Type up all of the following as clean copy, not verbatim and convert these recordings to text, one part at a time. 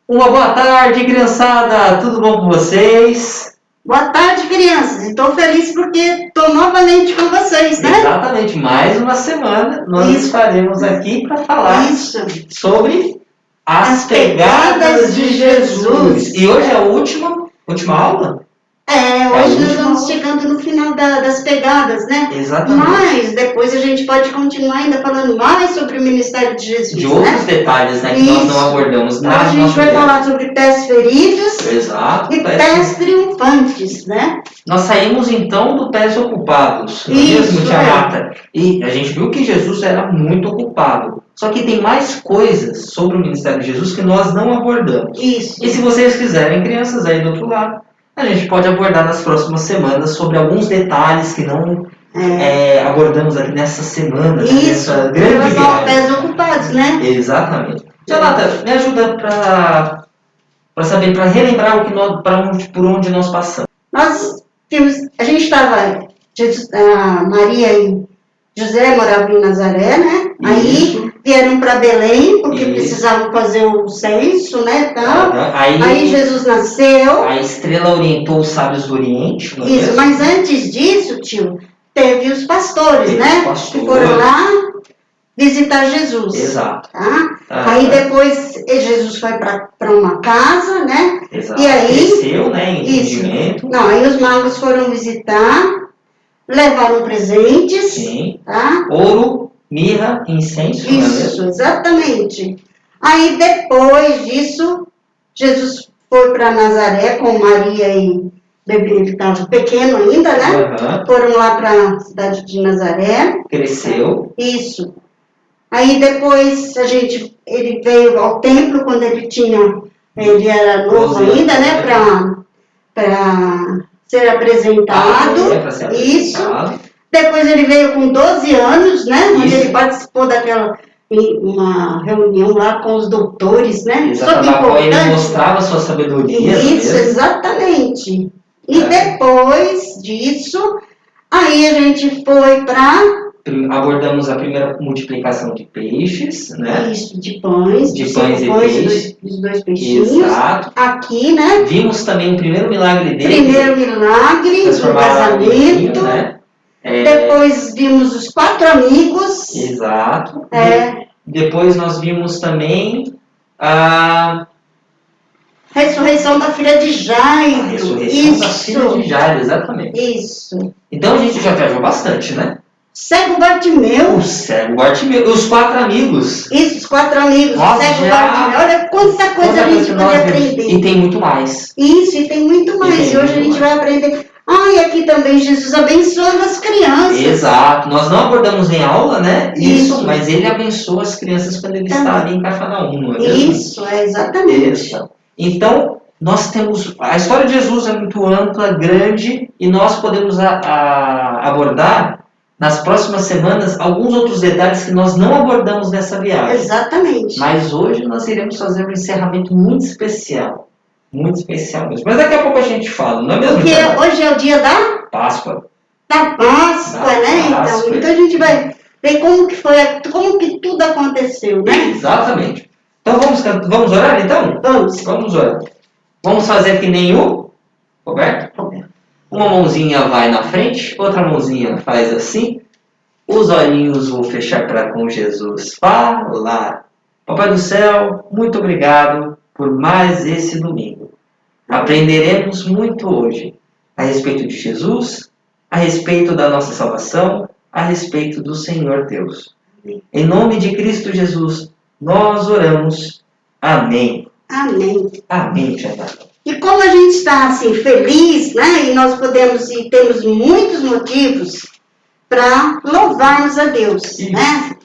Uma boa tarde, criançada! Tudo bom com vocês? Boa tarde, crianças. Estou feliz porque estou novamente com vocês, né? Exatamente, mais uma semana nós Isso. estaremos aqui para falar Isso. sobre as pegadas de Jesus. E hoje é a última aula? Hoje nós vamos chegando no final das pegadas, né? Exatamente. Mas depois a gente pode continuar ainda falando mais sobre o ministério de Jesus, De outros detalhes, né, que nós não abordamos Então, na a gente vai falar sobre pés feridos Exato, e pés triunfantes, né? Nós saímos então do pés ocupados, não é Isso, mesmo, tia Marta? E a gente viu que Jesus era muito ocupado. Só que tem mais coisas sobre o ministério de Jesus que nós não abordamos. Isso. E se vocês quiserem, crianças aí do outro lado, a gente pode abordar nas próximas semanas sobre alguns detalhes que não abordamos aqui nessa semana, Isso, nessa grande viagem. Pés ocupados, né? Exatamente. Tia Marta, me ajuda para saber, para relembrar por onde nós passamos. A gente estava, Maria e José moravam em Nazaré, né? Aí vieram para Belém, porque precisavam fazer o censo, né? Tal. Aí Jesus nasceu. A estrela orientou os sábios do Oriente. Não é Isso, mesmo? mas antes disso, tio, teve os pastores, né? Que foram lá visitar Jesus. Exato. Tá? Aí depois Jesus foi para uma casa, né? Exato. E aí cresceu, né? Em entendimento. Não, aí os magos foram visitar, levaram presentes. Sim. Tá? Ouro, mirra, incenso. Isso, exatamente. Aí depois disso, Jesus foi para Nazaré com Maria e bebê, ele estava pequeno ainda, né? Foram lá para a cidade de Nazaré. Cresceu. Isso. Aí depois ele veio ao templo quando ele era novo ainda, né? Para ser apresentado. Isso. Depois ele veio com 12 anos, né? Onde ele participou uma reunião lá com os doutores, né? Ele mostrava sua sabedoria. Isso, exatamente. E depois disso, aí a gente foi abordamos a primeira multiplicação de peixes, né? Isso, de pães e peixes. Dos dois peixinhos. Exato. Aqui, né? Vimos também o primeiro milagre dele. Primeiro milagre do casamento. Né? Depois vimos os 4 amigos. Exato. Depois nós vimos também a ressurreição da filha de Jairo. A ressurreição da filha de Jairo, exatamente. Isso. Então a gente já viajou bastante, né? Cego Bartimeu. O cego Bartimeu. Os 4 amigos. Isso, os 4 amigos. Nossa, cego Bartimeu. Olha quanta coisa a gente pode aprender. E tem muito mais. Isso, e tem muito mais. E hoje a gente vai aprender. E aqui também Jesus abençoando as crianças. Exato. Nós não abordamos em aula, né? Isso. Mas ele abençoa as crianças quando ele está ali em Cafarnaum, não é mesmo? Isso, exatamente. Isso. Então, nós temos... A história de Jesus é muito ampla, grande, e nós podemos abordar, nas próximas semanas, alguns outros detalhes que nós não abordamos nessa viagem. Exatamente. Mas hoje nós iremos fazer um encerramento muito especial. Muito especial mesmo. Mas daqui a pouco a gente fala, não é mesmo? Porque hoje é o dia da Páscoa. Da Páscoa, né? Então a gente vai ver como que tudo aconteceu, né? Exatamente. Então vamos orar então? Vamos orar. Vamos fazer que nem o Roberto? Uma mãozinha vai na frente, outra mãozinha faz assim. Os olhinhos vão fechar para com Jesus falar. Papai do céu, muito obrigado por mais esse domingo. Aprenderemos muito hoje a respeito de Jesus, a respeito da nossa salvação, a respeito do Senhor Deus. Em nome de Cristo Jesus, nós oramos. Amém. Amém. Amém, Tia. E como a gente está assim feliz, né? E nós podemos e temos muitos motivos para louvarmos a Deus, né?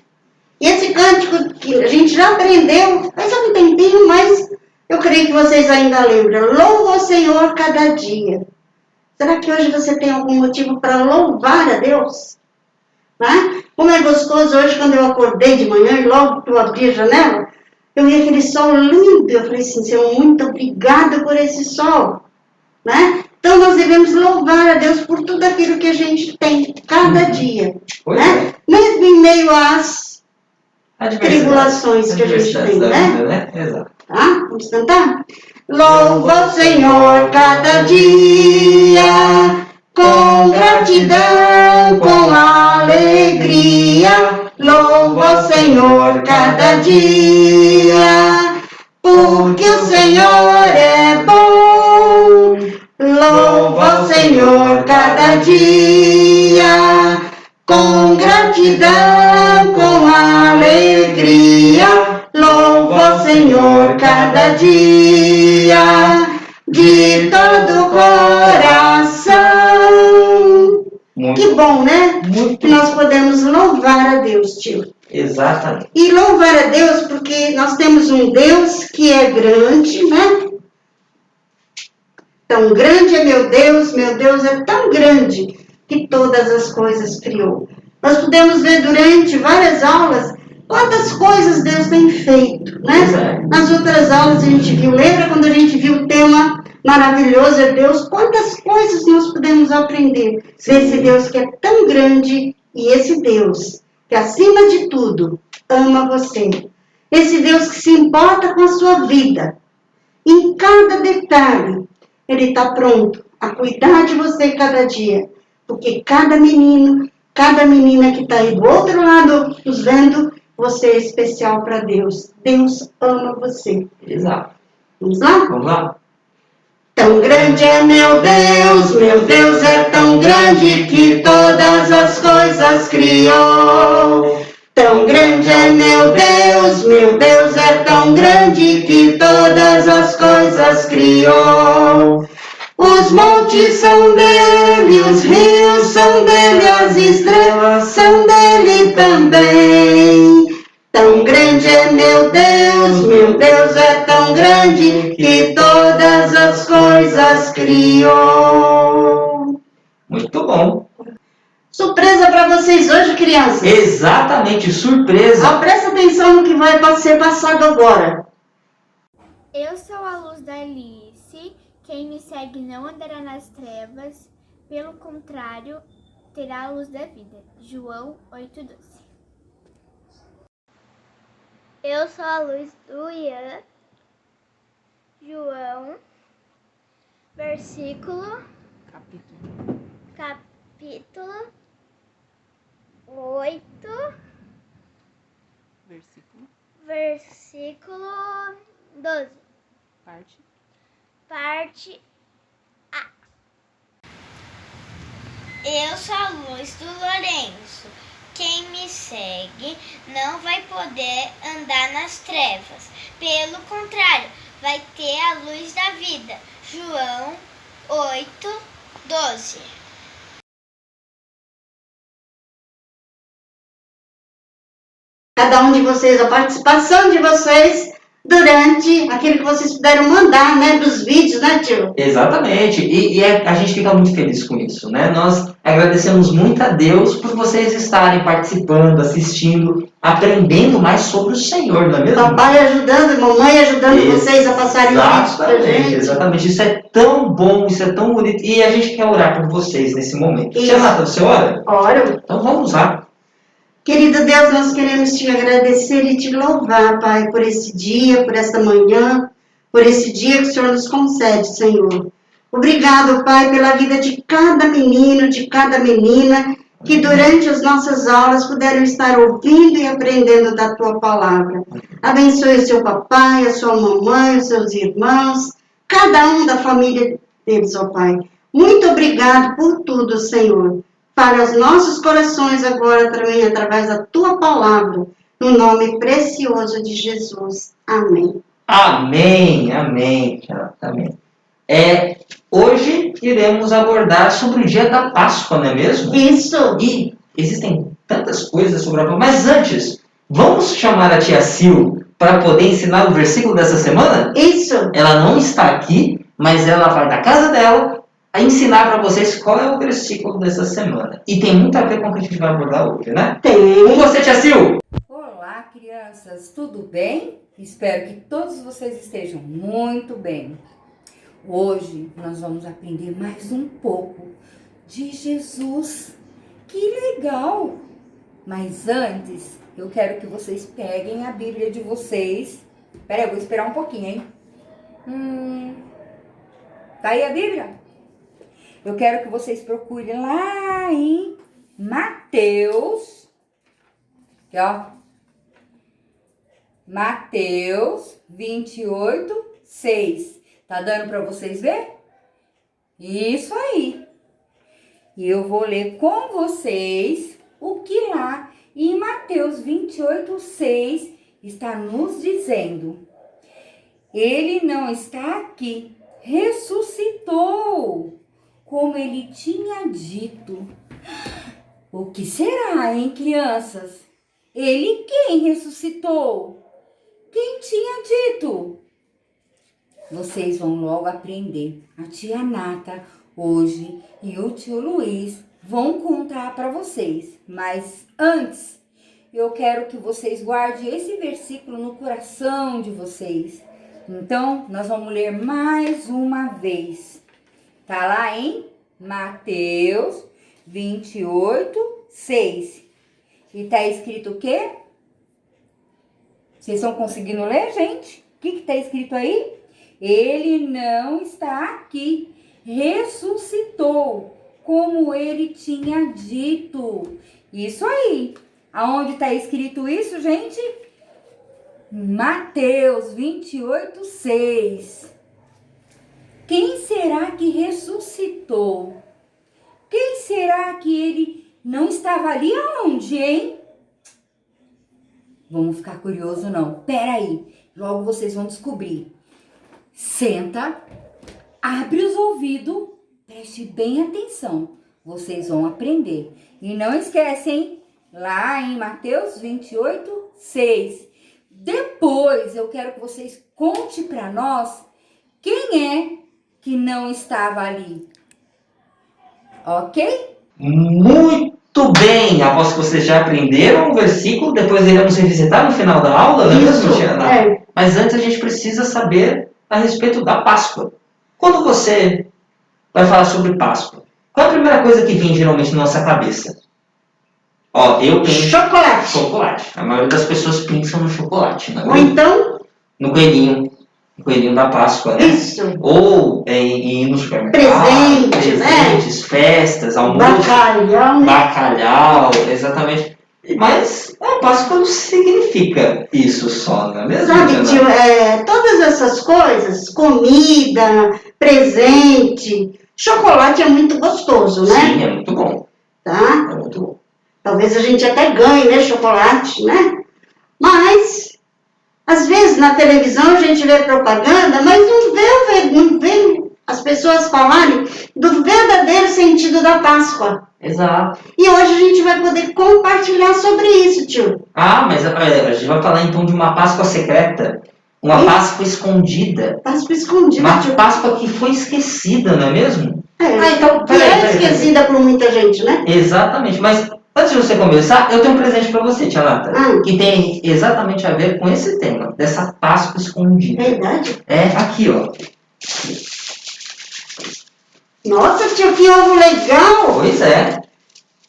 E esse cântico que a gente já aprendeu faz um tempinho, mas eu creio que vocês ainda lembram. Louva o Senhor cada dia. Será que hoje você tem algum motivo para louvar a Deus? Né? Como é gostoso hoje quando eu acordei de manhã e logo que eu abri a janela, eu vi aquele sol lindo. Eu falei assim, Senhor, muito obrigada por esse sol. Né? Então nós devemos louvar a Deus por tudo aquilo que a gente tem cada dia. Né? Mesmo em meio às tribulações que a gente tem, da né? vida, né? Exato. Tá? Vamos cantar? Louva o Senhor cada dia, com gratidão, com alegria. Louva o Senhor cada dia, porque o Senhor é bom. Louva o Senhor cada dia, com gratidão, com alegria. Louva o Senhor cada dia, de todo o coração. Muito, Que bom, né? muito Que nós podemos louvar a Deus, tio. Exatamente. E louvar a Deus porque nós temos um Deus que é grande, né? Tão grande é meu Deus é tão grande que todas as coisas criou. Nós podemos ver durante várias aulas quantas coisas Deus tem feito, né? Nas outras aulas a gente viu, lembra quando a gente viu o tema maravilhoso é Deus? Quantas coisas nós podemos aprender desse Deus que é tão grande e esse Deus que acima de tudo ama você. Esse Deus que se importa com a sua vida, em cada detalhe. Ele está pronto a cuidar de você cada dia. Porque cada menino, cada menina que está aí do outro lado nos vendo, você é especial para Deus. Deus ama você. Exato. Vamos lá? Vamos lá? Tão grande é meu Deus é tão grande que todas as coisas criou. Tão grande é meu Deus é tão grande que todas as coisas criou. Os montes são dele, os rios são dele, as estrelas são dele também. Tão grande é meu Deus é tão grande que todas as coisas criou. Muito bom. Surpresa para vocês hoje, crianças. Exatamente, surpresa. Presta atenção no que vai ser passado agora. Eu sou a luz da Alice. Quem me segue não andará nas trevas. Pelo contrário, terá a luz da vida. João 8:12. Eu sou a luz do Ian. João, capítulo 8, versículo 12. Parte A. Eu sou a luz do Lourenço. Quem me segue não vai poder andar nas trevas. Pelo contrário, vai ter a luz da vida. João 8:12. Cada um de vocês, a participação de vocês durante aquilo que vocês puderam mandar, né, dos vídeos, né, tio? Exatamente, a gente fica muito feliz com isso, né? Nós agradecemos muito a Deus por vocês estarem participando, assistindo, aprendendo mais sobre o Senhor, não é mesmo? Papai ajudando, mamãe ajudando vocês a passarem vídeos pra gente. Exatamente, isso é tão bom, isso é tão bonito, e a gente quer orar por vocês nesse momento. Isso. Tia Nata, você ora? Oro. Então vamos lá. Querido Deus, nós queremos te agradecer e te louvar, Pai, por esse dia, por esta manhã, por esse dia que o Senhor nos concede, Senhor. Obrigado, Pai, pela vida de cada menino, de cada menina, que durante as nossas aulas puderam estar ouvindo e aprendendo da Tua palavra. Abençoe o seu papai, a sua mamãe, os seus irmãos, cada um da família deles, ó Pai. Muito obrigado por tudo, Senhor. Para os nossos corações agora também, através da Tua palavra, no nome precioso de Jesus. Amém. Amém, amém, amém. Hoje iremos abordar sobre o dia da Páscoa, não é mesmo? Isso. E existem tantas coisas sobre a Páscoa, mas antes, vamos chamar a tia Sil para poder ensinar o versículo dessa semana? Isso. Ela não está aqui, mas ela vai da casa dela a ensinar para vocês qual é o versículo dessa semana. E tem muito a ver com o que a gente vai abordar hoje, né? Tem. Com você, tia Sil! Olá, crianças, tudo bem? Espero que todos vocês estejam muito bem. Hoje nós vamos aprender mais um pouco de Jesus. Que legal! Mas antes, eu quero que vocês peguem a Bíblia de vocês. Pera aí, eu vou esperar um pouquinho, hein? Tá aí a Bíblia? Eu quero que vocês procurem lá em Mateus. Aqui, ó. Mateus 28, 6. Tá dando para vocês ver? Isso aí. E eu vou ler com vocês o que lá em Mateus 28, 6 está nos dizendo. Ele não está aqui, ressuscitou, como ele tinha dito. O que será, hein, crianças? Ele quem ressuscitou? Quem tinha dito? Vocês vão logo aprender. A tia Nata hoje e o tio Luiz vão contar para vocês. Mas antes, eu quero que vocês guardem esse versículo no coração de vocês. Então, nós vamos ler mais uma vez. Tá lá em Mateus 28, 6. E tá escrito o quê? Vocês estão conseguindo ler, gente? O que tá escrito aí? Ele não está aqui. Ressuscitou, como ele tinha dito. Isso aí. Aonde tá escrito isso, gente? Mateus 28, 6. Quem será que ressuscitou? Quem será que ele não estava ali aonde, hein? Vamos ficar curioso, não. Pera aí, logo vocês vão descobrir. Senta, abre os ouvidos, preste bem atenção. Vocês vão aprender. E não esquecem, hein? Lá em Mateus 28, 6. Depois eu quero que vocês contem para nós quem é que não estava ali. Ok? Muito bem! Após que vocês já aprenderam o versículo, depois iremos revisitar no final da aula, não é mesmo, tia Nata? É. Mas antes a gente precisa saber a respeito da Páscoa. Quando você vai falar sobre Páscoa, qual é a primeira coisa que vem geralmente na nossa cabeça? Ó, eu penso... Chocolate. Chocolate. A maioria das pessoas pensam no chocolate, não é? Ou então, No coelhinho. No coelhinho da Páscoa, né? isso. Ou em ir no supermercado. Presente, presentes, festas, almoço. Bacalhau, né? Bacalhau, exatamente. Mas a Páscoa não significa isso só, não é mesmo? Sabe, Diana? tio, todas essas coisas, comida, presente, chocolate é muito gostoso, né? Sim, é muito bom. Tá? É muito bom. Talvez a gente até ganhe, né, chocolate, né? Mas, às vezes na televisão a gente vê propaganda, mas não vê as pessoas falarem do verdadeiro sentido da Páscoa. Exato. E hoje a gente vai poder compartilhar sobre isso, tio. Ah, mas a gente vai falar então de uma Páscoa secreta. Uma Isso. Páscoa escondida. Páscoa escondida, Uma tio. Páscoa que foi esquecida, não é mesmo? Então, peraí. esquecida por muita gente, né? Exatamente. Mas antes de você começar, eu tenho um presente para você, tia Nata. Que tem exatamente a ver com esse tema, dessa Páscoa escondida. Verdade. É aqui, ó. Nossa, tio, que ovo legal! Pois é.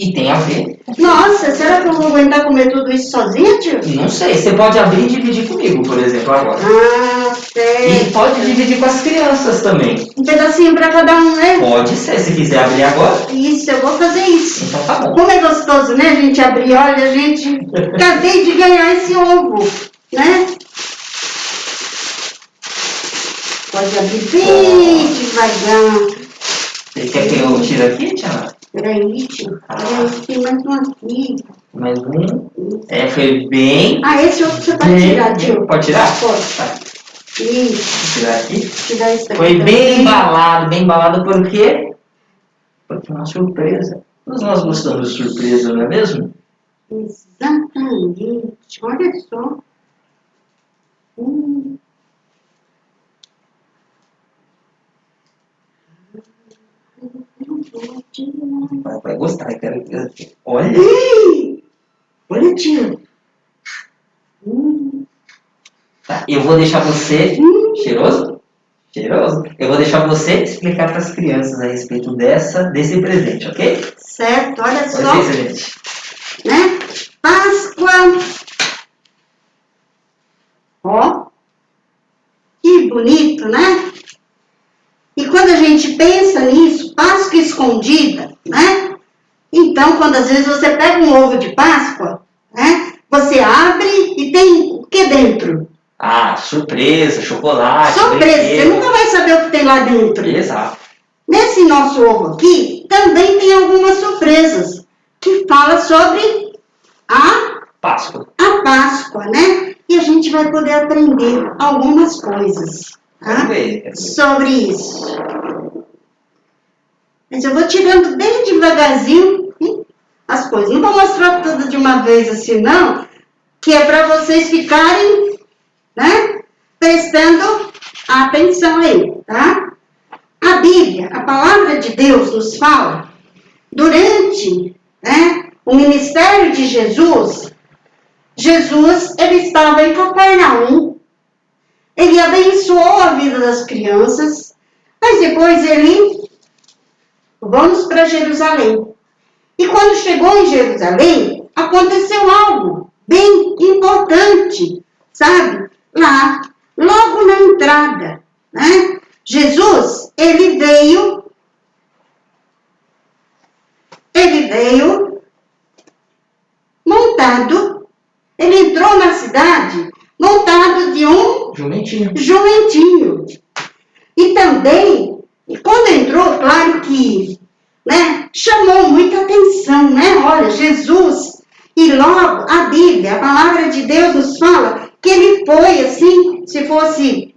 E tem a ver. Nossa, será que eu vou aguentar comer tudo isso sozinha, tio? Não sei, você pode abrir e dividir comigo, por exemplo, agora. Ah, certo. E pode dividir com as crianças também. Um pedacinho pra cada um, né? Pode ser, se quiser abrir agora. Isso, eu vou fazer isso. Então tá bom. Como é gostoso, né, a gente abrir? Olha, gente, acabei de ganhar esse ovo, né? Pode abrir bem devagar. Você quer que eu tire aqui, tia? Peraí, tio. Peraí, tem mais um aqui. Mais um. Foi bem... Ah, esse outro você pode tirar, tio. Pode tirar? Pode. Tá. Isso. Vou tirar aqui. Tirar isso daqui Foi bem também. bem embalado por quê? Porque é uma surpresa. Todos nós gostamos de surpresa, não é mesmo? Exatamente. Olha só. Vai gostar, eu quero ver. Olha. Olha, tio. Tá, eu vou deixar você... Cheiroso? Cheiroso? Eu vou deixar você explicar para as crianças a respeito desse presente, ok? Certo, olha Com só. licença, gente. Né? Páscoa Ó, que bonito, né? E quando a gente pensa nisso, Páscoa escondida, né? Então, quando às vezes você pega um ovo de Páscoa, né? Você abre e tem o que dentro? Ah, surpresa, chocolate. Surpresa, você brinquedo. nunca vai saber o que tem lá dentro. Exato. Nesse nosso ovo aqui, também tem algumas surpresas que fala sobre a Páscoa. Páscoa, né? E a gente vai poder aprender algumas coisas, tá? Vamos ver. Sobre isso. Mas eu vou tirando bem devagarzinho, hein, as coisas. Não vou mostrar tudo de uma vez assim, não, que é para vocês ficarem, né, prestando atenção aí, tá? A Bíblia, a palavra de Deus nos fala, durante, né, o ministério de Jesus, ele estava em Capernaum, ele abençoou a vida das crianças, mas depois vamos para Jerusalém. E quando chegou em Jerusalém, aconteceu algo bem importante, sabe? Lá, logo na entrada, né? Jesus, ele veio montado, ele entrou na cidade montado de um jumentinho. E também, quando entrou, claro que, né, chamou muita atenção, né? Olha, Jesus, e logo a Bíblia, a palavra de Deus nos fala que ele foi assim, se fosse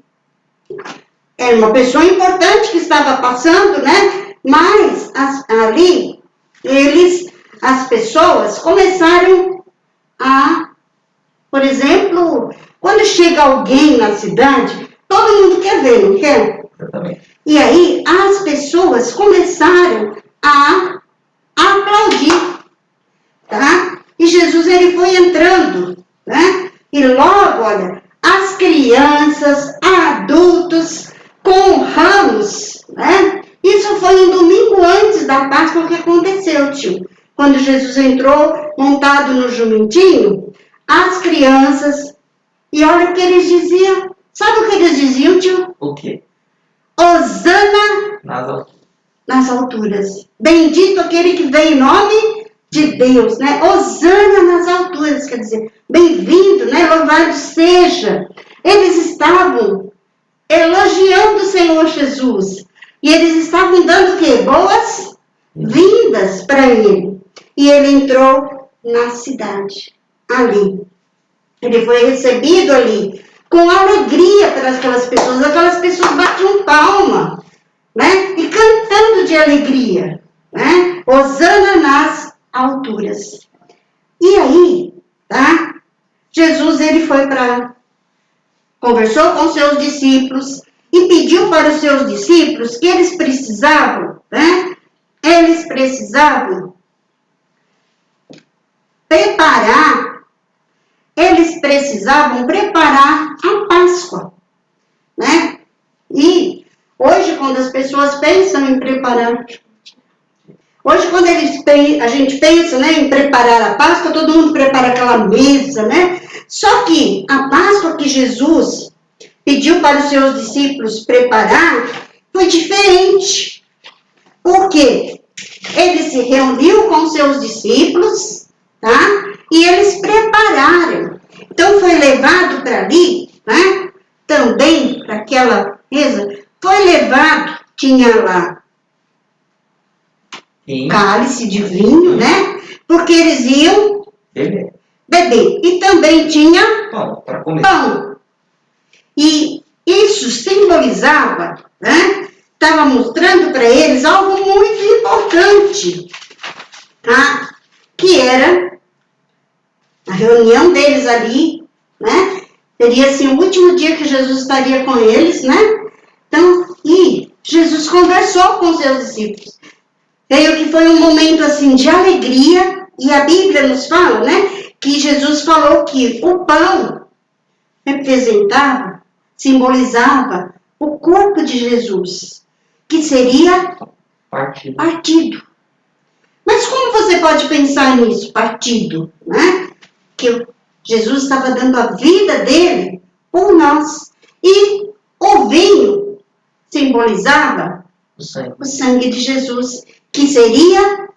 uma pessoa importante que estava passando, né? Mas ali, as pessoas começaram a, por exemplo, quando chega alguém na cidade, todo mundo quer ver, não quer? Exatamente. E aí as pessoas começaram a aplaudir, tá? E Jesus, ele foi entrando, né? E logo, olha, as crianças, adultos, com ramos, né? Isso foi um domingo antes da Páscoa que aconteceu, tio. Quando Jesus entrou montado no jumentinho, as crianças, e olha o que eles diziam. Sabe o que eles diziam, tio? O quê? Hosana nas alturas. Bendito aquele que vem em nome de Deus, né? Hosana nas alturas, quer dizer, bem-vindo, né? Louvado seja. Eles estavam elogiando o Senhor Jesus. E eles estavam dando o quê? Boas-vindas para ele. E ele entrou na cidade, ali. Ele foi recebido ali, com alegria pelas aquelas pessoas batiam palma, né? E cantando de alegria, né? Hosana nas alturas. E aí, tá? Jesus, ele foi conversou com seus discípulos e pediu para os seus discípulos que eles precisavam, né? Eles precisavam preparar a Páscoa, né? E hoje, quando as pessoas pensam em preparar, hoje quando a gente pensa, né, em preparar a Páscoa, todo mundo prepara aquela mesa, né? Só que a Páscoa que Jesus pediu para os seus discípulos preparar foi diferente. Por quê? Ele se reuniu com seus discípulos, tá? E eles prepararam. Então foi levado para ali, né? Também para aquela mesa, foi levado, tinha lá cálice de vinho, né? Porque eles iam beber. E também tinha pão. E isso simbolizava, né? Estava mostrando para eles algo muito importante, tá? Que era a reunião deles ali, né? Seria assim o último dia que Jesus estaria com eles, né? Então, e Jesus conversou com seus discípulos. Creio que foi um momento assim de alegria, e a Bíblia nos fala, né? Que Jesus falou que o pão representava, simbolizava o corpo de Jesus, que seria partido. Mas como você pode pensar nisso, partido, né? Que Jesus estava dando a vida dele por nós. E o vinho simbolizava o sangue de Jesus, que seria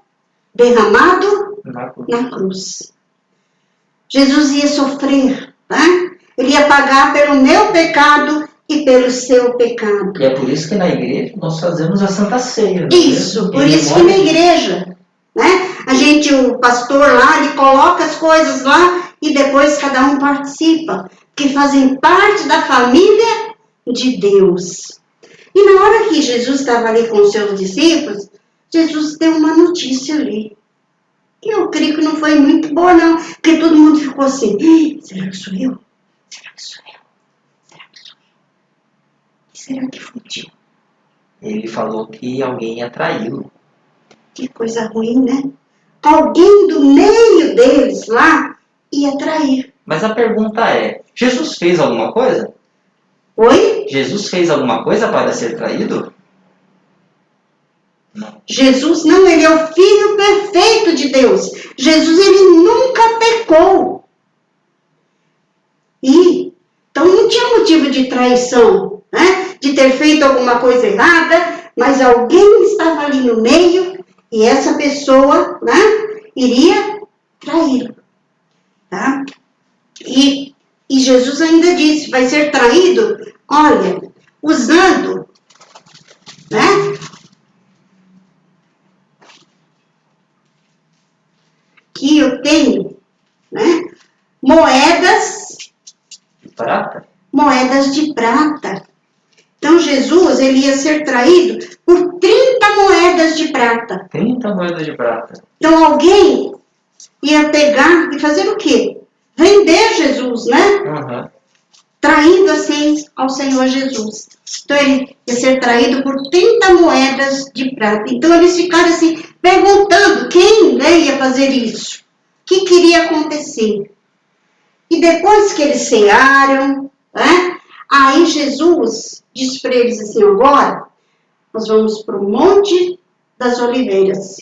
derramado na cruz. Jesus ia sofrer, né? Ele ia pagar pelo meu pecado e pelo seu pecado. E é por isso que na igreja nós fazemos a Santa Ceia. Isso, por isso que na igreja, né? O pastor lá, ele coloca as coisas lá e depois cada um participa, que fazem parte da família de Deus. E na hora que Jesus estava ali com os seus discípulos, Jesus deu uma notícia ali. E eu creio que não foi muito boa, não. Porque todo mundo ficou assim, será que sou eu? Será que sou eu? Será que sou eu? Será que fui eu? Ele falou que alguém ia traí-lo. Que coisa ruim, né? Alguém do meio deles lá ia trair. Mas a pergunta é, Jesus fez alguma coisa? Oi? Jesus fez alguma coisa para ser traído? Não. Jesus não, ele é o Filho perfeito de Deus. Jesus, ele nunca pecou. E, então não tinha motivo de traição, né? De ter feito alguma coisa errada, mas alguém estava ali no meio e essa pessoa, né, iria traí-lo. Tá? E Jesus ainda disse, vai ser traído, olha, usando, né? Que eu tenho, né? Moedas de prata. Então Jesus, ele ia ser traído por 30 moedas de prata. 30 moedas de prata. Então alguém ia pegar e fazer o quê? Vender Jesus, né? Uhum. Traindo assim ao Senhor Jesus. Então ele ia ser traído por 30 moedas de prata. Então eles ficaram assim, perguntando quem, né, ia fazer isso. O que queria acontecer? E depois que eles cearam, né, aí Jesus disse para eles assim, agora nós vamos para o Monte das Oliveiras.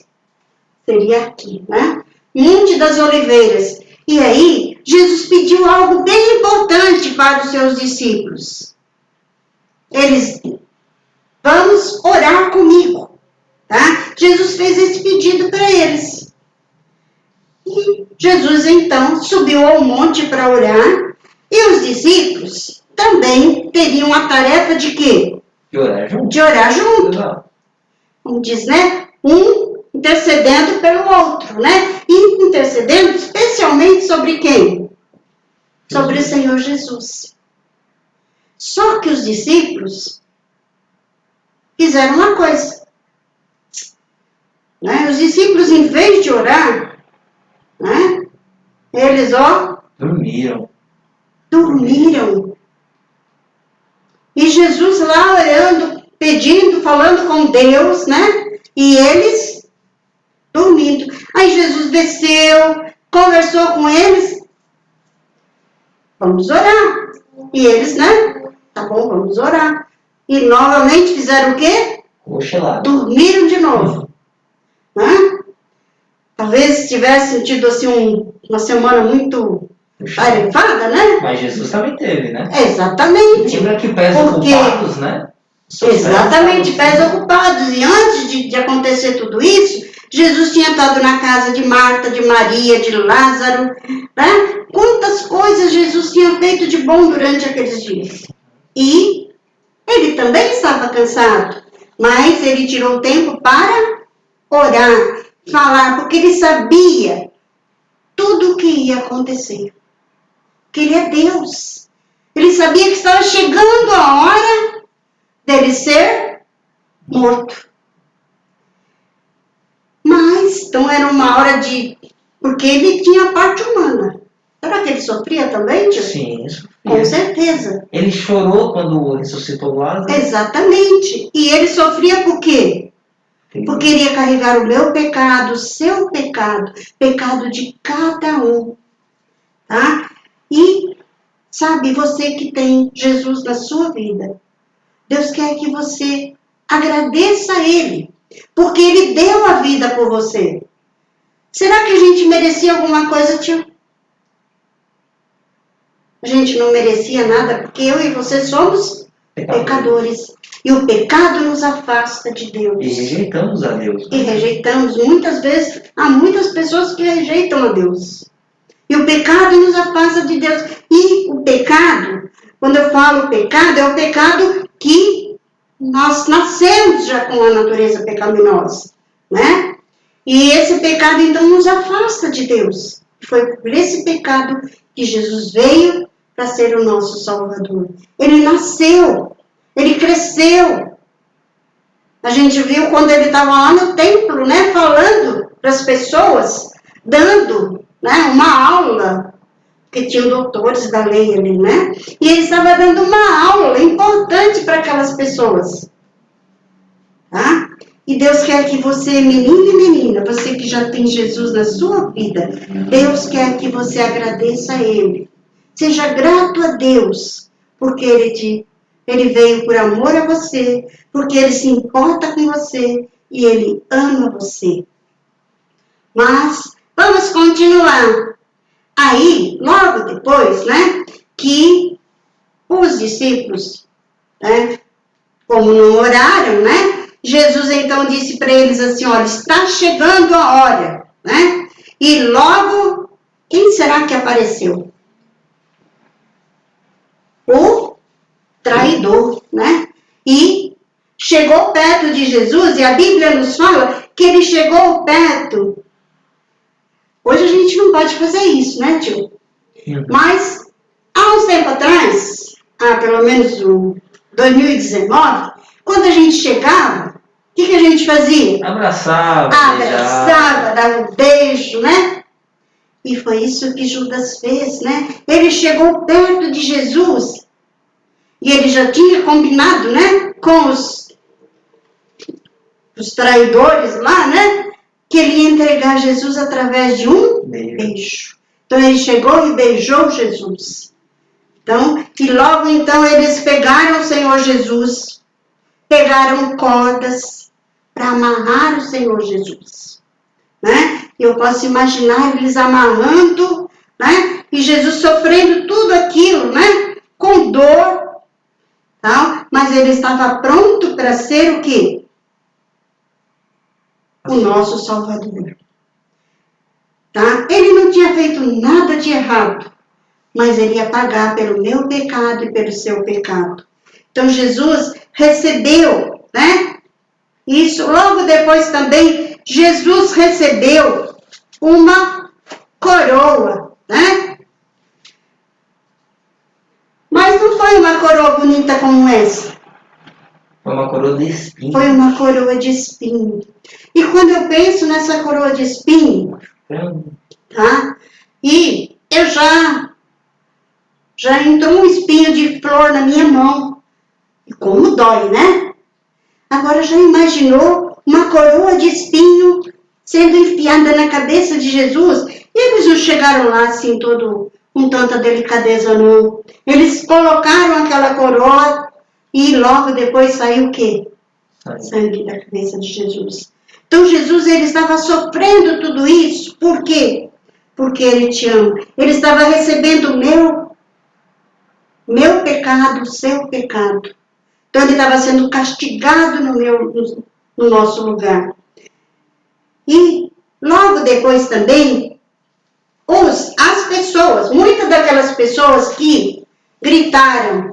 Seria aqui, né? Monte das Oliveiras. E aí, Jesus pediu algo bem importante para os seus discípulos. Eles, vamos orar comigo, tá? Jesus fez esse pedido para eles. E Jesus, então, subiu ao monte para orar. E os discípulos também teriam a tarefa de quê? De orar junto. De orar junto. Não. Como diz, né? Um intercedendo pelo outro, né? E intercedendo especialmente sobre quem? Sobre o Senhor Jesus. Só que os discípulos fizeram uma coisa. Né? Os discípulos, em vez de orar, né? Eles, Dormiram. E Jesus lá orando, pedindo, falando com Deus, né? E eles dormindo. Aí Jesus desceu, conversou com eles. Vamos orar. E eles, né? Tá bom, vamos orar. E novamente fizeram o quê? Cochilado. Dormiram de novo. Né? Talvez tivessem tido assim uma semana muito arefada, né? Mas Jesus também teve, né? Exatamente. Lembra que pés ocupados, né? Exatamente, pés ocupados. E antes de acontecer tudo isso, Jesus tinha estado na casa de Marta, de Maria, de Lázaro, né? Quantas coisas Jesus tinha feito de bom durante aqueles dias. E ele também estava cansado, mas ele tirou tempo para orar, falar, porque ele sabia tudo o que ia acontecer. Porque ele é Deus. Ele sabia que estava chegando a hora dele ser morto. Mas, então era uma hora de... Porque ele tinha a parte humana. Será que ele sofria também, tio? Sim, sofria. Com certeza. Ele chorou quando ressuscitou Lázaro. Exatamente. E ele sofria por quê? Porque ele ia carregar o meu pecado, o seu pecado, pecado de cada um. Tá? E, sabe, você que tem Jesus na sua vida, Deus quer que você agradeça a Ele, porque Ele deu a vida por você. Será que a gente merecia alguma coisa, tio? A gente não merecia nada, porque eu e você somos pecadores. E o pecado nos afasta de Deus. E rejeitamos a Deus. E rejeitamos. Muitas vezes, há muitas pessoas que rejeitam a Deus. E o pecado nos afasta de Deus. E o pecado, quando eu falo pecado, é o pecado que nós nascemos já com a natureza pecaminosa, né? E esse pecado, então, nos afasta de Deus. Foi por esse pecado que Jesus veio para ser o nosso Salvador. Ele nasceu, ele cresceu. A gente viu quando ele estava lá no templo, né, falando para as pessoas, dando, né, uma aula, que tinham doutores da lei ali, né? E ele estava dando uma aula importante para aquelas pessoas. Tá? E Deus quer que você, menino e menina, você que já tem Jesus na sua vida, Deus quer que você agradeça a Ele. Seja grato a Deus, porque Ele veio por amor a você, porque Ele se importa com você e Ele ama você. Mas, vamos continuar. Aí, logo depois, né, que os discípulos, né, como não oraram, né, Jesus então disse para eles assim, olha, está chegando a hora, né, e logo, quem será que apareceu? O traidor, né, e chegou perto de Jesus, e a Bíblia nos fala que ele chegou perto. Hoje a gente não pode fazer isso, né, tio? Mas, há uns tempos atrás, pelo menos no 2019, quando a gente chegava, o que a gente fazia? Abraçava. Abraçava, dava um beijo, né? E foi isso que Judas fez, né? Ele chegou perto de Jesus e ele já tinha combinado, né, com os traidores lá, né? Que ele ia entregar Jesus através de um beijo. Então ele chegou e beijou Jesus. Então, e logo então eles pegaram o Senhor Jesus, pegaram cordas para amarrar o Senhor Jesus, né? Eu posso imaginar eles amarrando, né? E Jesus sofrendo tudo aquilo, né? Com dor, tá? Mas ele estava pronto para ser o quê? O nosso Salvador. Tá? Ele não tinha feito nada de errado, mas ele ia pagar pelo meu pecado e pelo seu pecado. Então Jesus recebeu, né? Isso, logo depois também, Jesus recebeu uma coroa, né? Mas não foi uma coroa bonita como essa. Foi uma coroa de espinho. Foi uma coroa de espinho. E quando eu penso nessa coroa de espinho, tá? E eu já entrou um espinho de flor na minha mão. E como dói, né? Agora já imaginou uma coroa de espinho sendo enfiada na cabeça de Jesus? E eles não chegaram lá assim todo com tanta delicadeza não. Eles colocaram aquela coroa e logo depois saiu o quê? Sangue da cabeça de Jesus. Então Jesus, ele estava sofrendo tudo isso. Por quê? Porque ele te ama. Ele estava recebendo o meu pecado, o seu pecado. Então ele estava sendo castigado no nosso lugar. E logo depois também, as pessoas, muitas daquelas pessoas que gritaram,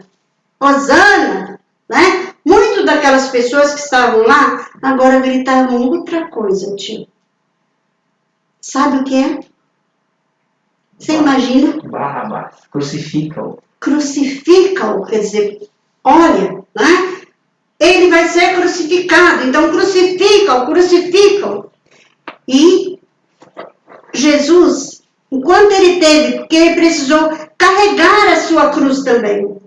Hosana, né? Muitas daquelas pessoas que estavam lá, agora gritavam outra coisa, tio. Sabe o que é? Você imagina? Barrabás. Crucifica-o. Crucifica-o, quer dizer, olha, né? Ele vai ser crucificado, então crucifica-o. E Jesus, enquanto ele teve, porque ele precisou carregar a sua cruz também.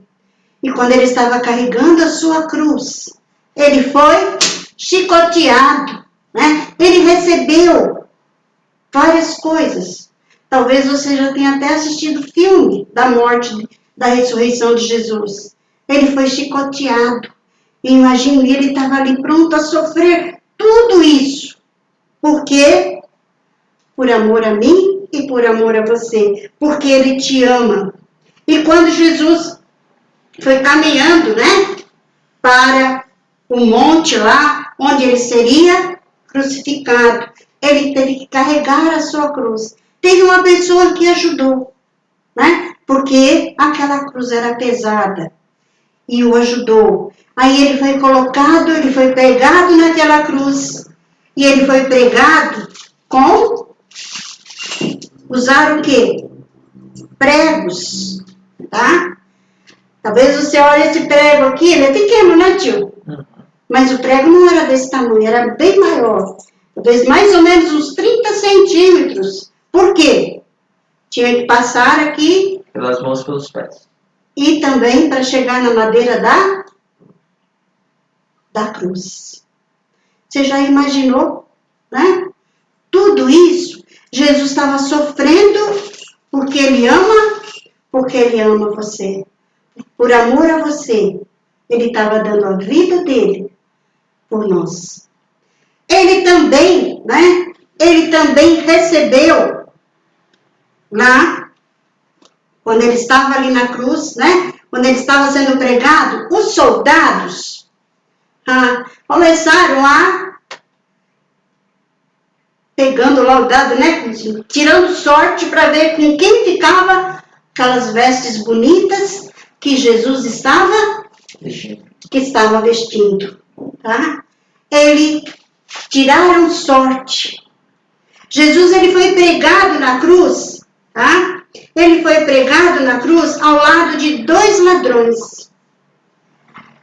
E quando ele estava carregando a sua cruz, ele foi chicoteado, né? Ele recebeu várias coisas. Talvez você já tenha até assistido o filme da morte, da ressurreição de Jesus. Ele foi chicoteado. E imagino, ele estava ali pronto a sofrer tudo isso. Por quê? Por amor a mim e por amor a você. Porque ele te ama. E quando Jesus foi caminhando, né, para o monte lá, onde ele seria crucificado, ele teve que carregar a sua cruz. Teve uma pessoa que ajudou, né, porque aquela cruz era pesada, e o ajudou. Aí ele foi colocado, ele foi pregado naquela cruz, e ele foi pregado com, usaram o quê? Pregos, tá? Talvez você olhe esse prego aqui, ele é pequeno, né, tio? Mas o prego não era desse tamanho, era bem maior. Talvez mais ou menos uns 30 centímetros. Por quê? Tinha que passar aqui. Pelas mãos, pelos pés. E também para chegar na madeira da cruz. Você já imaginou, né? Tudo isso, Jesus estava sofrendo porque Ele ama você. Por amor a você, Ele estava dando a vida dele por nós. Ele também, né? Ele também recebeu lá, quando ele estava ali na cruz, né? Quando ele estava sendo pregado, os soldados começaram a pegando lá o dado, né? Tirando sorte para ver com quem ficava aquelas vestes bonitas que Jesus estava vestindo, tá? Ele tiraram sorte. Jesus, ele foi pregado na cruz, tá? Ele foi pregado na cruz ao lado de 2 ladrões.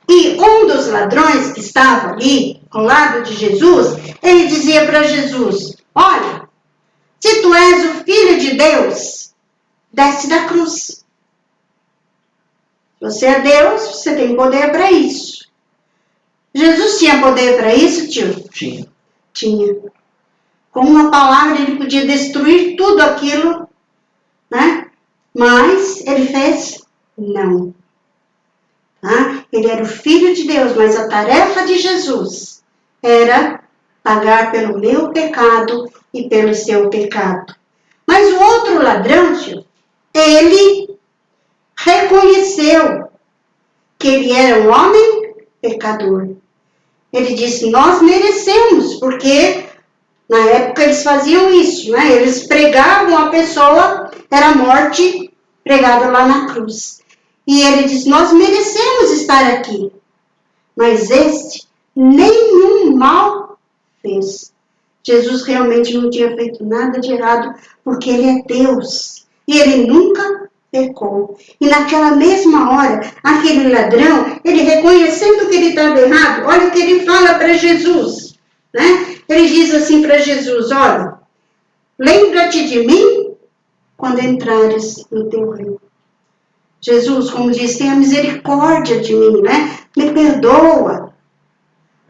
E um dos ladrões que estava ali, ao lado de Jesus, ele dizia para Jesus: olha, se tu és o Filho de Deus, desce da cruz. Você é Deus, você tem poder para isso. Jesus tinha poder para isso, tio? Tinha. Com uma palavra ele podia destruir tudo aquilo, né? Mas ele fez não. Tá? Ele era o Filho de Deus, mas a tarefa de Jesus era pagar pelo meu pecado e pelo seu pecado. Mas o outro ladrão, tio, ele reconheceu que ele era um homem pecador. Ele disse: nós merecemos, porque na época eles faziam isso, né? Eles pregavam a pessoa, era a morte pregada lá na cruz. E ele disse: nós merecemos estar aqui. Mas este nenhum mal fez. Jesus realmente não tinha feito nada de errado, porque ele é Deus. E ele nunca pecou. E naquela mesma hora, aquele ladrão, ele reconhecendo que ele estava errado, olha o que ele fala para Jesus, né? Ele diz assim para Jesus: olha, lembra-te de mim quando entrares no teu reino. Jesus, como diz, tenha misericórdia de mim, né? Me perdoa.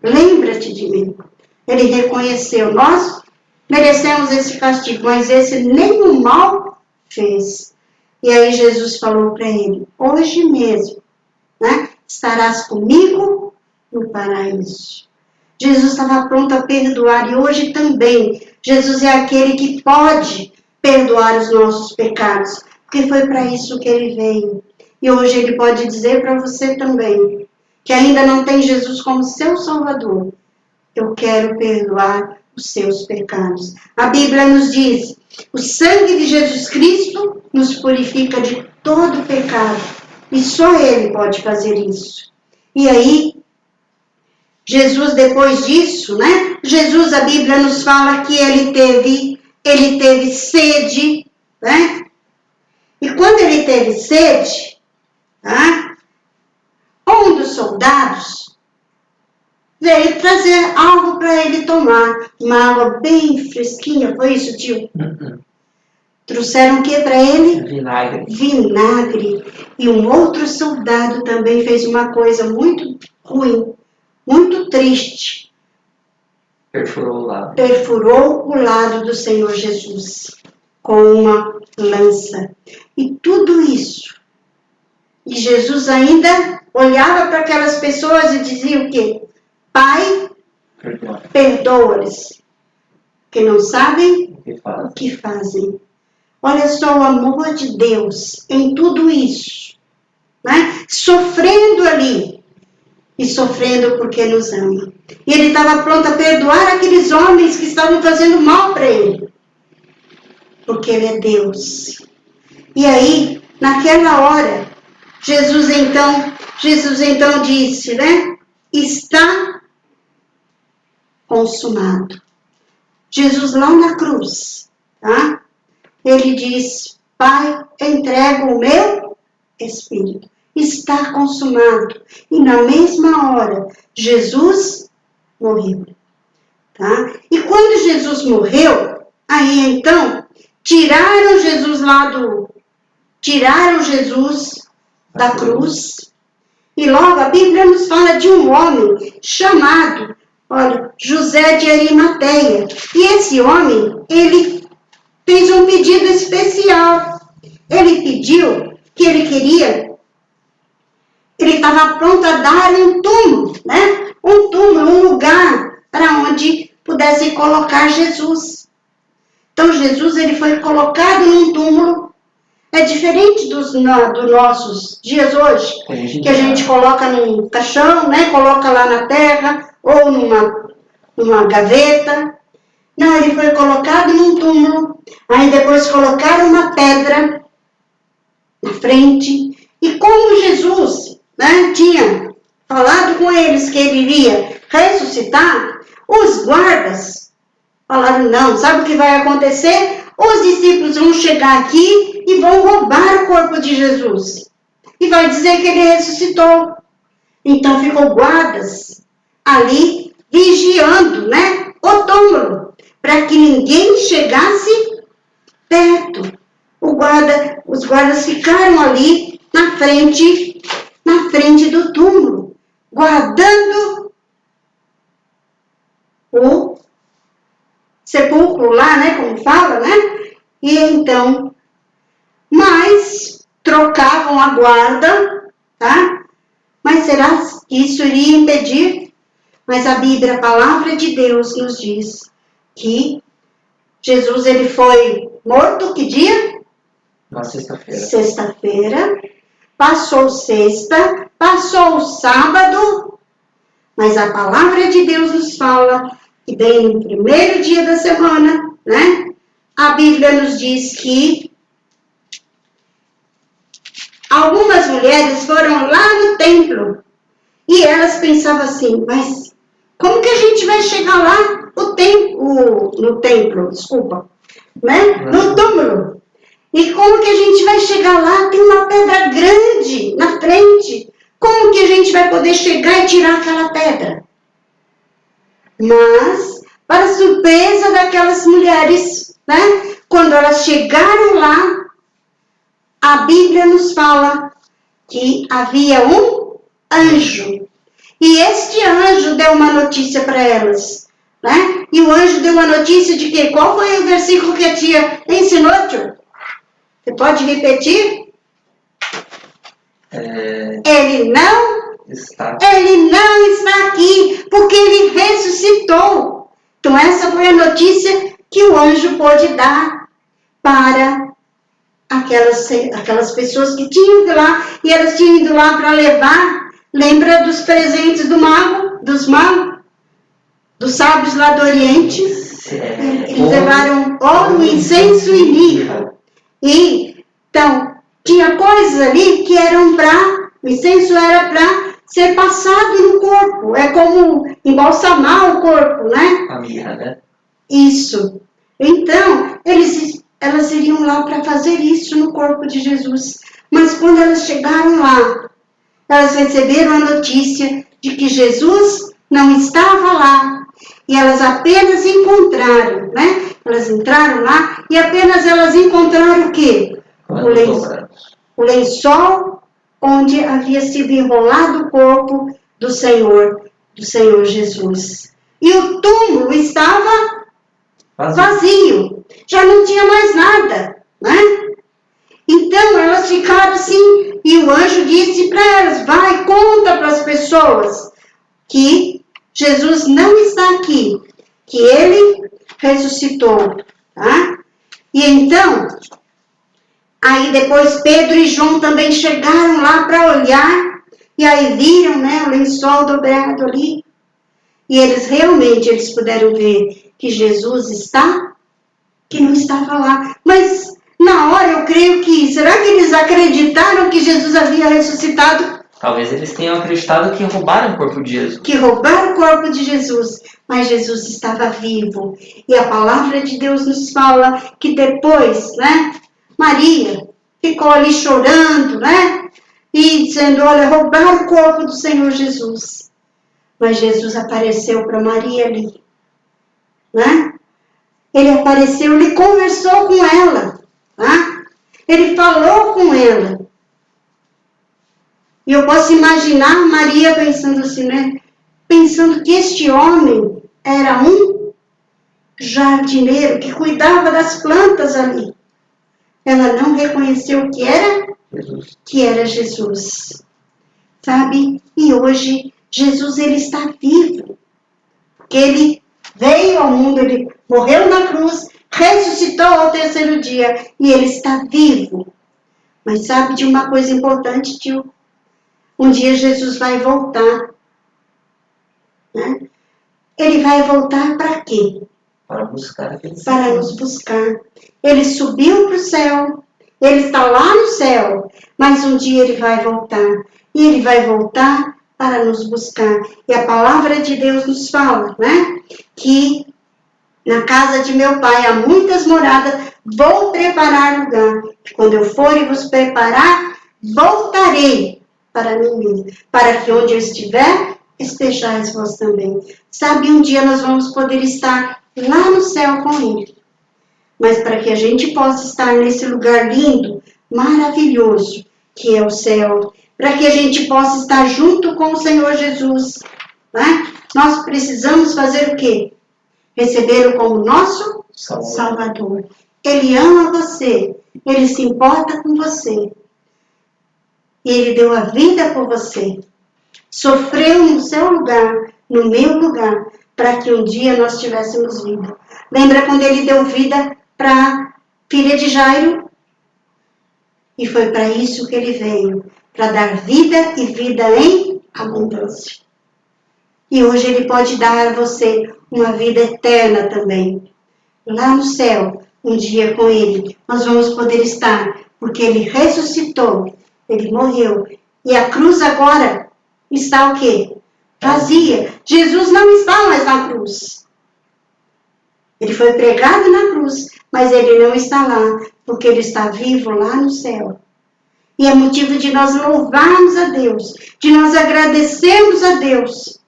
Lembra-te de mim. Ele reconheceu, nós merecemos esse castigo, mas esse nenhum mal fez. E aí Jesus falou para ele: hoje mesmo, né, estarás comigo no paraíso. Jesus estava pronto a perdoar, e hoje também Jesus é aquele que pode perdoar os nossos pecados, porque foi para isso que ele veio. E hoje ele pode dizer para você também, que ainda não tem Jesus como seu Salvador: eu quero perdoar os seus pecados. A Bíblia nos diz: o sangue de Jesus Cristo nos purifica de todo pecado. E só Ele pode fazer isso. E aí, Jesus, depois disso, né? Jesus, a Bíblia nos fala que ele teve sede, né? E quando ele teve sede, tá? Um dos soldados veio trazer algo para ele tomar. Uma água bem fresquinha, foi isso, tio? Trouxeram o que para ele? Vinagre. Vinagre. E um outro soldado também fez uma coisa muito ruim, muito triste. Perfurou o lado. Perfurou o lado do Senhor Jesus com uma lança. E tudo isso. E Jesus ainda olhava para aquelas pessoas e dizia o quê? Pai, perdoa-lhes, que não sabem o que fazem. Olha só o amor de Deus em tudo isso, né? Sofrendo ali, e sofrendo porque nos ama. E ele estava pronto a perdoar aqueles homens que estavam fazendo mal para ele, porque ele é Deus. E aí, naquela hora, Jesus então disse, né? Está consumado. Jesus lá na cruz, tá? Ele diz, Pai, entrego o meu espírito. Está consumado. E na mesma hora, Jesus morreu. Tá? E quando Jesus morreu, aí então, tiraram Jesus da cruz. E logo a Bíblia nos fala de um homem chamado, José de Arimateia. E esse homem, ele fez um pedido especial. Ele pediu que ele estava pronto a dar um túmulo, né? Um túmulo, um lugar para onde pudesse colocar Jesus. Então Jesus, ele foi colocado num túmulo. É diferente dos nossos dias hoje, que a gente coloca num caixão, né? Coloca lá na terra ou numa gaveta. Não, ele foi colocado num túmulo. Aí depois colocaram uma pedra na frente. E como Jesus, né, tinha falado com eles que ele iria ressuscitar, os guardas falaram, não, sabe o que vai acontecer? Os discípulos vão chegar aqui e vão roubar o corpo de Jesus. E vai dizer que ele ressuscitou. Então ficou guardas ali vigiando, né, o túmulo, para que ninguém chegasse perto. Os guardas ficaram ali na frente do túmulo, guardando o sepulcro lá, né, como fala, né? E então, mas trocavam a guarda, tá? Mas será que isso iria impedir? Mas a Bíblia, a palavra de Deus, nos diz que Jesus, ele foi morto, que dia? Na sexta-feira. Sexta-feira. Passou sexta, passou o sábado, mas a palavra de Deus nos fala que bem no primeiro dia da semana, né? A Bíblia nos diz que algumas mulheres foram lá no templo e elas pensavam assim, mas como que a gente vai chegar lá no templo, né? No túmulo. E como que a gente vai chegar lá? Tem uma pedra grande na frente. Como que a gente vai poder chegar e tirar aquela pedra? Mas, para surpresa daquelas mulheres, né? Quando elas chegaram lá, a Bíblia nos fala que havia um anjo. E este anjo deu uma notícia para elas, né? E o anjo deu uma notícia de quê? Qual foi o versículo que a tia ensinou, tio? Você pode repetir? Ele não está aqui, porque ele ressuscitou. Então essa foi a notícia que o anjo pôde dar para aquelas pessoas que tinham ido lá, e elas tinham ido lá para levar, lembra dos presentes dos magos, dos sábios lá do Oriente? Eles levaram ouro, incenso e mirra. E, então, tinha coisas ali que eram o incenso era para ser passado no corpo. É como embalsamar o corpo, né? A mirra, né? Isso. Então, elas iriam lá para fazer isso no corpo de Jesus. Mas quando elas chegaram lá, elas receberam a notícia de que Jesus não estava lá. E elas apenas encontraram, né? Elas entraram lá e apenas elas encontraram o quê? O lençol onde havia sido enrolado o corpo do Senhor Jesus. E o túmulo estava vazio. Já não tinha mais nada, né? Então elas ficaram assim, e o anjo disse para elas, vai, conta para as pessoas que Jesus não está aqui, que ele ressuscitou, tá? E então, Aí depois Pedro e João também chegaram lá para olhar, e aí viram, né, o lençol dobrado ali. E eles puderam ver que Jesus que não estava lá. Mas na hora eu creio que, será que eles acreditaram que Jesus havia ressuscitado? Talvez eles tenham acreditado que roubaram o corpo de Jesus. Que roubaram o corpo de Jesus, mas Jesus estava vivo. E a palavra de Deus nos fala que depois, né, Maria ficou ali chorando, né, e dizendo, olha, roubaram o corpo do Senhor Jesus. Mas Jesus apareceu para Maria ali, né? Ele apareceu, ele conversou com ela, né? Ele falou com ela. E eu posso imaginar Maria pensando assim, né? Pensando que este homem era um jardineiro que cuidava das plantas ali. Ela não reconheceu que era Jesus. Que era Jesus. Sabe? E hoje Jesus ele está vivo. Porque ele veio ao mundo, ele morreu na cruz, ressuscitou ao terceiro dia e ele está vivo. Mas sabe de uma coisa importante, tio? Um dia Jesus vai voltar. Né? Ele vai voltar para quê? Para buscar aqueles. Para nos buscar. Ele subiu para o céu. Ele está lá no céu. Mas um dia ele vai voltar. E ele vai voltar para nos buscar. E a palavra de Deus nos fala, né? Que na casa de meu pai há muitas moradas. Vou preparar lugar. Quando eu for e vos preparar, voltarei para mim mesmo. Para que onde eu estiver, estejais vós também. Sabe, um dia nós vamos poder estar lá no céu com ele. Mas para que a gente possa estar nesse lugar lindo, maravilhoso, que é o céu, para que a gente possa estar junto com o Senhor Jesus, né? Nós precisamos fazer o quê? Recebê-lo como nosso Salvador. Ele ama você, ele se importa com você. E ele deu a vida por você. Sofreu no seu lugar, no meu lugar, para que um dia nós tivéssemos vida. Lembra quando ele deu vida para a filha de Jairo? E foi para isso que ele veio, para dar vida e vida em abundância. E hoje ele pode dar a você uma vida eterna também. Lá no céu, um dia com ele, nós vamos poder estar, porque ele ressuscitou, ele morreu. E a cruz agora está o quê? Vazia. Jesus não está mais na cruz. Ele foi pregado na cruz, mas ele não está lá, porque ele está vivo lá no céu. E é motivo de nós louvarmos a Deus, de nós agradecermos a Deus,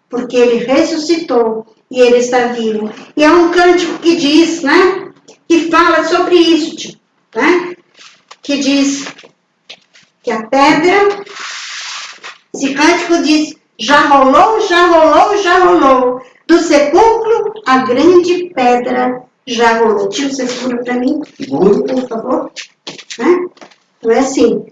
porque ele ressuscitou e ele está vivo. E há um cântico que diz, né, que fala sobre isso, né, que diz que a pedra, esse cântico diz, já rolou, já rolou, já rolou, do sepulcro a grande pedra já rolou. Tio, você segura para mim, por favor. Né? Então é assim,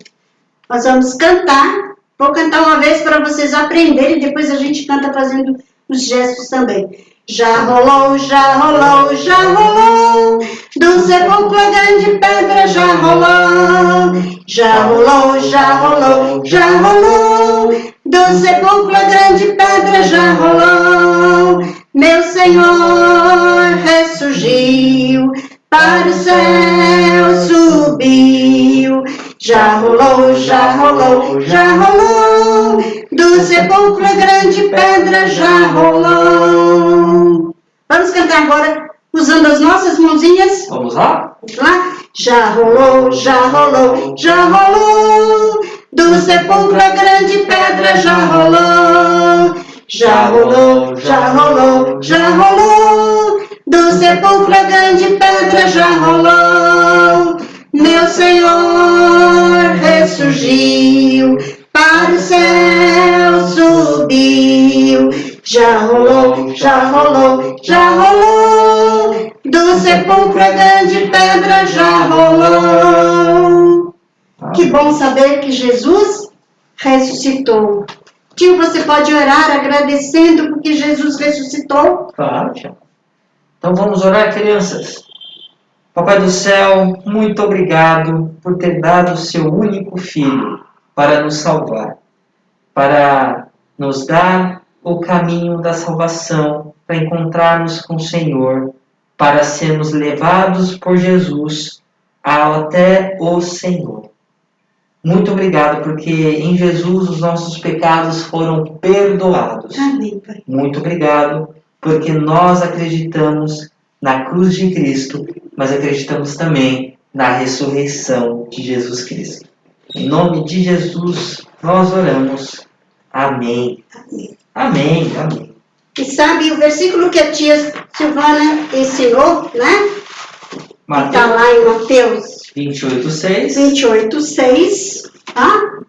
nós vamos cantar, vou cantar uma vez para vocês aprenderem, depois a gente canta fazendo os gestos também. Já rolou, já rolou, já rolou, do sepulcro a grande pedra já rolou. Já rolou, já rolou, já rolou, do sepulcro a grande pedra já rolou. Meu Senhor ressurgiu, para o céu subiu. Já rolou, já rolou, já rolou, do sepulcro a grande pedra já rolou. Vamos cantar agora usando as nossas mãozinhas? Vamos lá? Vamos lá? Já rolou, já rolou, já rolou, do sepulcro a grande pedra já rolou. Já rolou, já rolou, já rolou, do sepulcro a grande pedra já rolou. Meu Senhor ressurgiu, para o céu subiu. Já rolou, já rolou, já rolou, do sepulcro a grande pedra já rolou. Que bom saber que Jesus ressuscitou. Tio, você pode orar agradecendo porque Jesus ressuscitou? Claro, tia. Então vamos orar, crianças. Papai do céu, muito obrigado por ter dado o seu único filho para nos salvar, para nos dar o caminho da salvação, para encontrarmos com o Senhor, para sermos levados por Jesus até o Senhor. Muito obrigado, porque em Jesus os nossos pecados foram perdoados. Amém, Pai. Muito obrigado, porque nós acreditamos na cruz de Cristo, mas acreditamos também na ressurreição de Jesus Cristo. Em nome de Jesus, nós oramos. Amém. Amém. Amém. Amém. E sabe o versículo que a tia Silvana ensinou, né? Está lá em Mateus 28:6. 28:6, tá?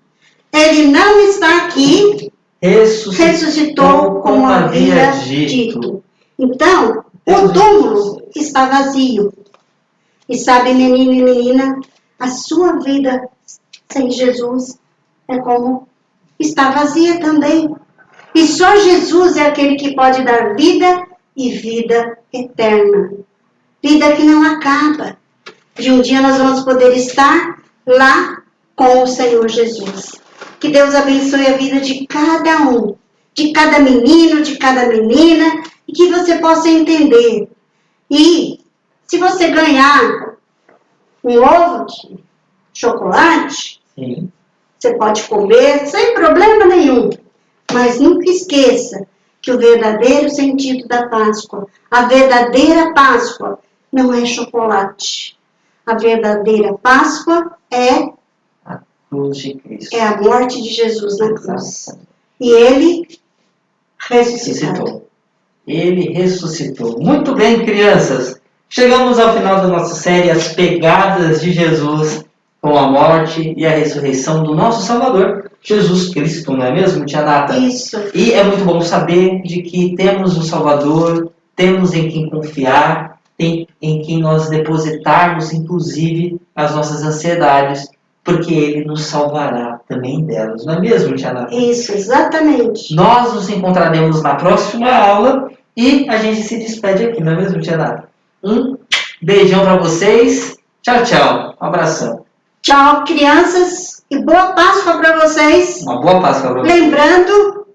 Ele não está aqui, ressuscitou como havia dito. Então, o túmulo está vazio. E sabe, menino e menina, a sua vida sem Jesus é como está vazia também. E só Jesus é aquele que pode dar vida e vida eterna. Vida que não acaba. E um dia nós vamos poder estar lá com o Senhor Jesus. Que Deus abençoe a vida de cada um, de cada menino, de cada menina, e que você possa entender. E se você ganhar um ovo de chocolate, Sim. você pode comer sem problema nenhum. Mas nunca esqueça que o verdadeiro sentido da Páscoa, a verdadeira Páscoa, não é chocolate. A verdadeira Páscoa é Cruz de Cristo. a morte de Jesus na cruz. E ele ressuscitou. Ele ressuscitou. Muito bem, crianças. Chegamos ao final da nossa série As Pegadas de Jesus com a morte e a ressurreição do nosso Salvador, Jesus Cristo, não é mesmo, tia Nata? Isso. E é muito bom saber de que temos um Salvador, temos em quem confiar, em quem nós depositarmos, inclusive, as nossas ansiedades, porque Ele nos salvará também delas, não é mesmo, tia Nata? Isso, exatamente. Nós nos encontraremos na próxima aula e a gente se despede aqui, não é mesmo, tia Nata? Um beijão para vocês. Tchau, tchau. Um abração. Tchau, crianças, e boa Páscoa para vocês. Uma boa Páscoa para vocês. Lembrando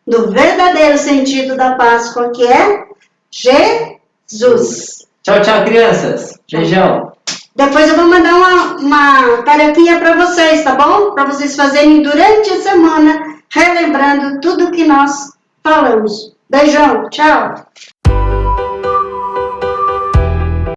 do verdadeiro sentido da Páscoa, que é Jesus. Tchau, tchau, crianças. Beijão. Depois eu vou mandar uma tarefinha para vocês, tá bom? Para vocês fazerem durante a semana, relembrando tudo que nós falamos. Beijão, tchau.